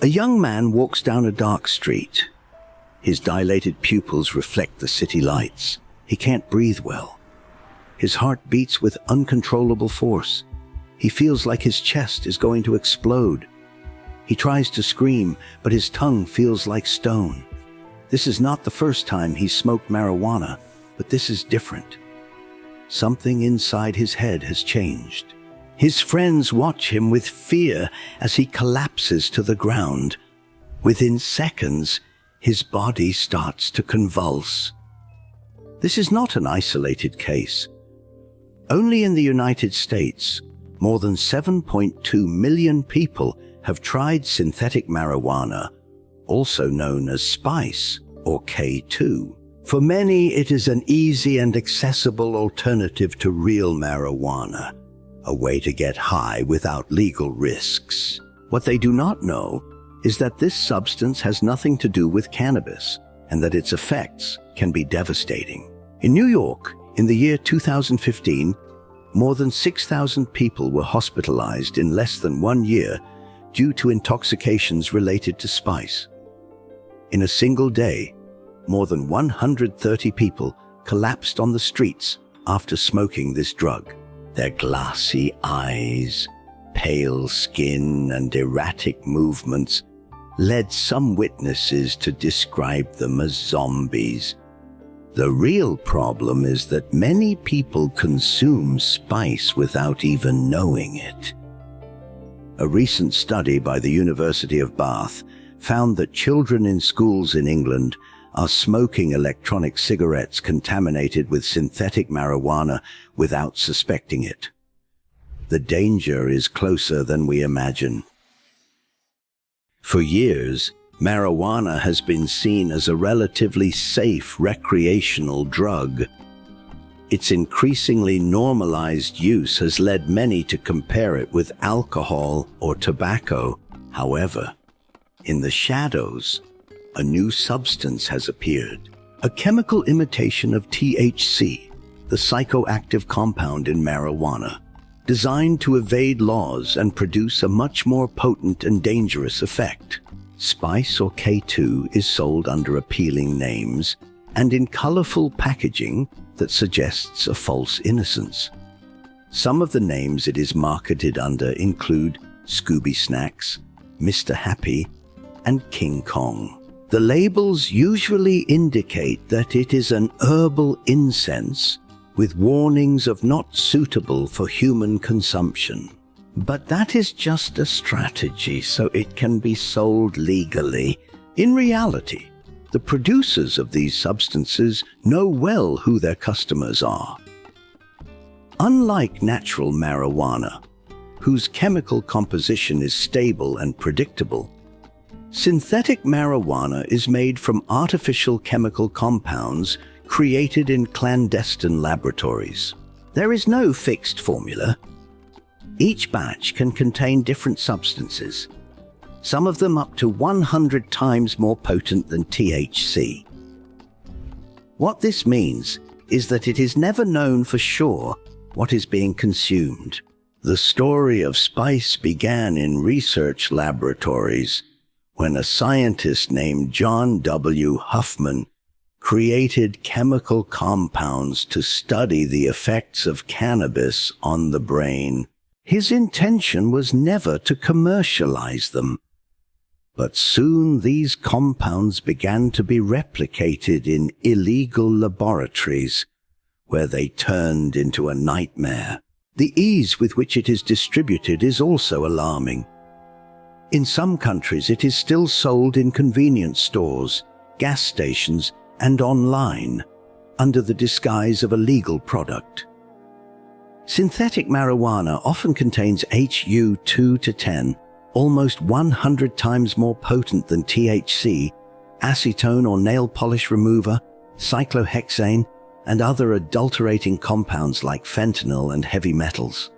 A young man walks down a dark street. His dilated pupils reflect the city lights. He can't breathe well. His heart beats with uncontrollable force. He feels like his chest is going to explode. He tries to scream, but his tongue feels like stone. This is not the first time he's smoked marijuana, but this is different. Something inside his head has changed. His friends watch him with fear as he collapses to the ground. Within seconds, his body starts to convulse. This is not an isolated case. Only in the United States, more than 7.2 million people have tried synthetic marijuana, also known as spice or K2. For many, it is an easy and accessible alternative to real marijuana, a way to get high without legal risks. What they do not know is that this substance has nothing to do with cannabis and that its effects can be devastating. In New York, in the year 2015, more than 6,000 people were hospitalized in less than 1 year due to intoxications related to spice. In a single day, more than 130 people collapsed on the streets after smoking this drug. Their glassy eyes, pale skin, and erratic movements led some witnesses to describe them as zombies. The real problem is that many people consume spice without even knowing it. A recent study by the University of Bath found that children in schools in England are smoking electronic cigarettes contaminated with synthetic marijuana without suspecting it. The danger is closer than we imagine. For years, marijuana has been seen as a relatively safe recreational drug. Its increasingly normalized use has led many to compare it with alcohol or tobacco. However, in the shadows, a new substance has appeared, a chemical imitation of THC, the psychoactive compound in marijuana, designed to evade laws and produce a much more potent and dangerous effect. Spice or K2 is sold under appealing names and in colorful packaging that suggests a false innocence. Some of the names it is marketed under include Scooby Snacks, Mr. Happy, and King Kong. The labels usually indicate that it is an herbal incense with warnings of not suitable for human consumption. But that is just a strategy so it can be sold legally. In reality, the producers of these substances know well who their customers are. Unlike natural marijuana, whose chemical composition is stable and predictable, synthetic marijuana is made from artificial chemical compounds created in clandestine laboratories. There is no fixed formula. Each batch can contain different substances, some of them up to 100 times more potent than THC. What this means is that it is never known for sure what is being consumed. The story of spice began in research laboratories when a scientist named John W. Huffman created chemical compounds to study the effects of cannabis on the brain. His intention was never to commercialize them, but soon these compounds began to be replicated in illegal laboratories, where they turned into a nightmare. The ease with which it is distributed is also alarming. In some countries, it is still sold in convenience stores, gas stations, and online, under the disguise of a legal product. Synthetic marijuana often contains HU2-10, almost 100 times more potent than THC, acetone or nail polish remover, cyclohexane, and other adulterating compounds like fentanyl and heavy metals.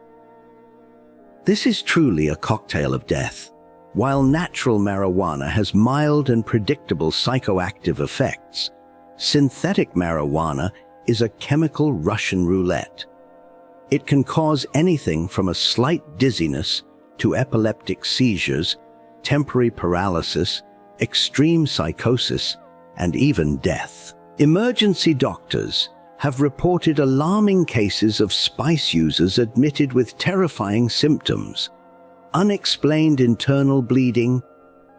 This is truly a cocktail of death. While natural marijuana has mild and predictable psychoactive effects, synthetic marijuana is a chemical Russian roulette. It can cause anything from a slight dizziness to epileptic seizures temporary paralysis, extreme psychosis, and even death. Emergency doctors have reported alarming cases of spice users admitted with terrifying symptoms: unexplained internal bleeding,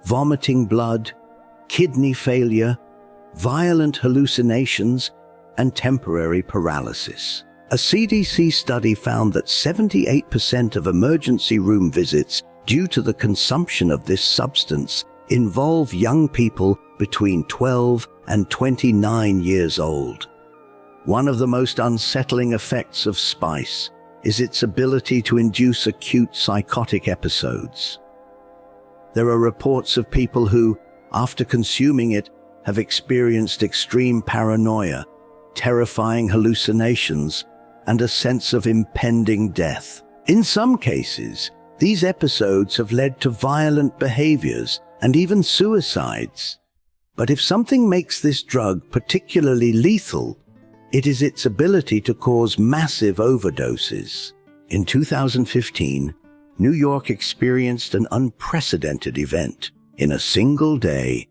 vomiting blood, kidney failure, violent hallucinations, and temporary paralysis. A CDC study found that 78% of emergency room visits due to the consumption of this substance involve young people between 12 and 29 years old. One of the most unsettling effects of spice is its ability to induce acute psychotic episodes. There are reports of people who, after consuming it, have experienced extreme paranoia, terrifying hallucinations, and a sense of impending death. In some cases, these episodes have led to violent behaviors and even suicides. But if something makes this drug particularly lethal, it is its ability to cause massive overdoses. In 2015, New York experienced an unprecedented event. In a single day,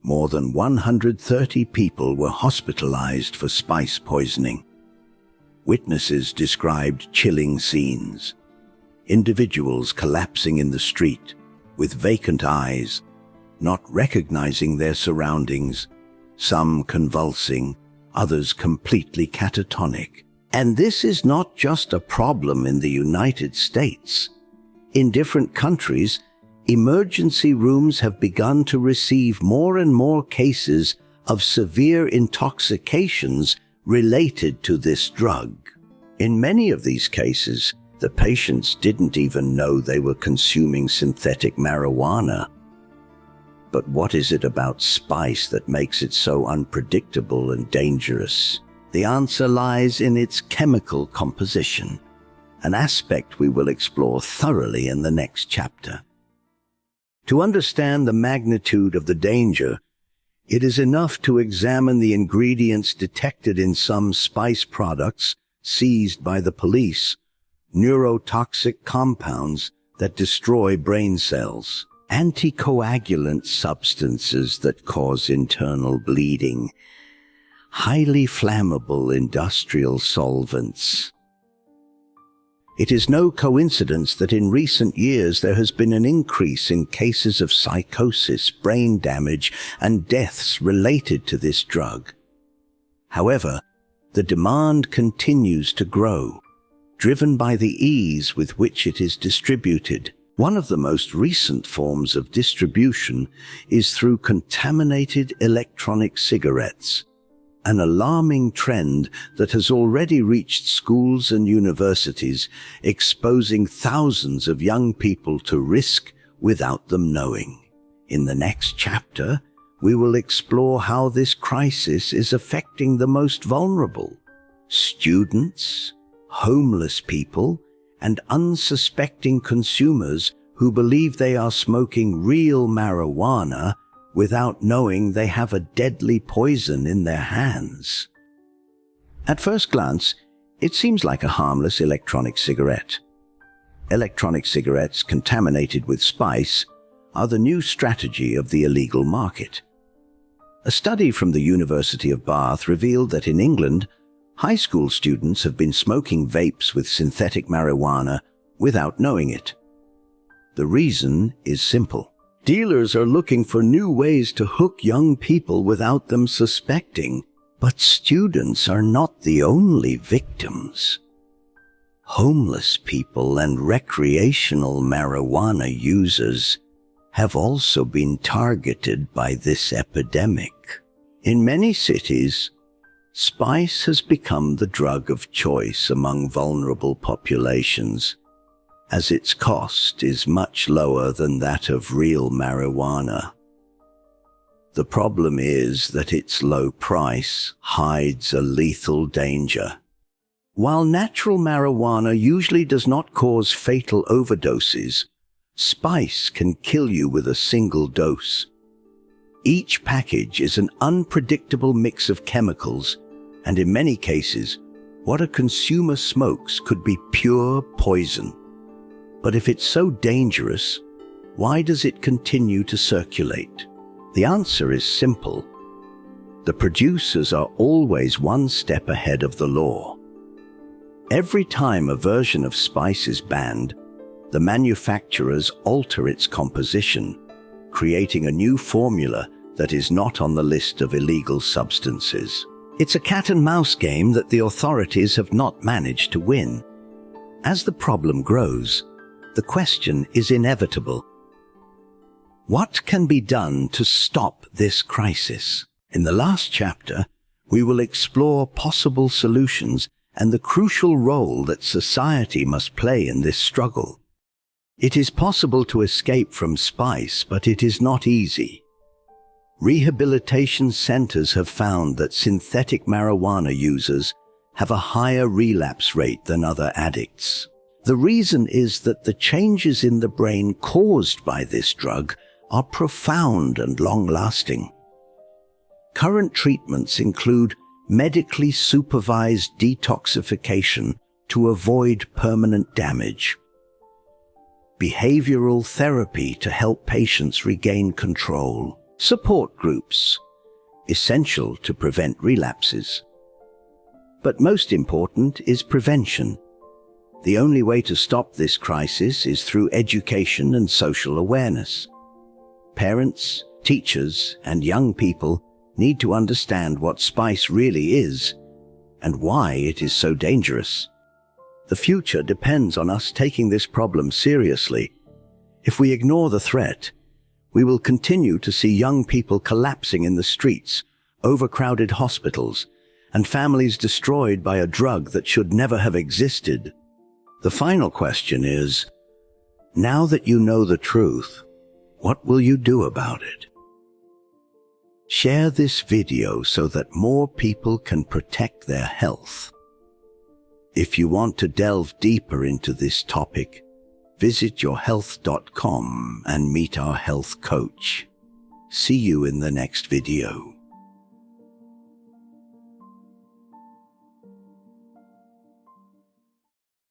more than 130 people were hospitalized for spice poisoning. Witnesses described chilling scenes. Individuals collapsing in the street, with vacant eyes, not recognizing their surroundings, some convulsing, others completely catatonic. And this is not just a problem in the United States. In different countries, emergency rooms have begun to receive more and more cases of severe intoxications related to this drug. In many of these cases, the patients didn't even know they were consuming synthetic marijuana. But what is it about spice that makes it so unpredictable and dangerous? The answer lies in its chemical composition, an aspect we will explore thoroughly in the next chapter. To understand the magnitude of the danger, it is enough to examine the ingredients detected in some spice products seized by the police: neurotoxic compounds that destroy brain cells, anticoagulant substances that cause internal bleeding, highly flammable industrial solvents. It is no coincidence that in recent years there has been an increase in cases of psychosis, brain damage, and deaths related to this drug. However, the demand continues to grow, driven by the ease with which it is distributed. One of the most recent forms of distribution is through contaminated electronic cigarettes, an alarming trend that has already reached schools and universities, exposing thousands of young people to risk without them knowing. In the next chapter, we will explore how this crisis is affecting the most vulnerable: students, homeless people, and unsuspecting consumers who believe they are smoking real marijuana without knowing they have a deadly poison in their hands. At first glance, it seems like a harmless electronic cigarette. Electronic cigarettes contaminated with spice are the new strategy of the illegal market. A study from the University of Bath revealed that in England, high school students have been smoking vapes with synthetic marijuana without knowing it. The reason is simple. Dealers are looking for new ways to hook young people without them suspecting. But students are not the only victims. Homeless people and recreational marijuana users have also been targeted by this epidemic. In many cities, spice has become the drug of choice among vulnerable populations, as its cost is much lower than that of real marijuana. The problem is that its low price hides a lethal danger. While natural marijuana usually does not cause fatal overdoses, spice can kill you with a single dose. Each package is an unpredictable mix of chemicals, and in many cases, what a consumer smokes could be pure poison. But if it's so dangerous, Why does it continue to circulate? The answer is simple. The producers are always one step ahead of the law. Every time a version of spice is banned, the manufacturers alter its composition, creating a new formula that is not on the list of illegal substances. It's a cat-and-mouse game that the authorities have not managed to win. As the problem grows, the question is inevitable. What can be done to stop this crisis? In the last chapter, we will explore possible solutions and the crucial role that society must play in this struggle. It is possible to escape from spice, but it is not easy. Rehabilitation centers have found that synthetic marijuana users have a higher relapse rate than other addicts. The reason is that the changes in the brain caused by this drug are profound and long-lasting. Current treatments include medically supervised detoxification to avoid permanent damage, behavioral therapy to help patients regain control, support groups, essential to prevent relapses. But most important is prevention. The only way to stop this crisis is through education and social awareness. Parents, teachers, and young people need to understand what spice really is and why it is so dangerous. The future depends on us taking this problem seriously. If we ignore the threat, we will continue to see young people collapsing in the streets, overcrowded hospitals, and families destroyed by a drug that should never have existed. The final question is, now that you know the truth, what will you do about it? Share this video so that more people can protect their health. If you want to delve deeper into this topic, visit yourhealth.com and meet our health coach. See you in the next video.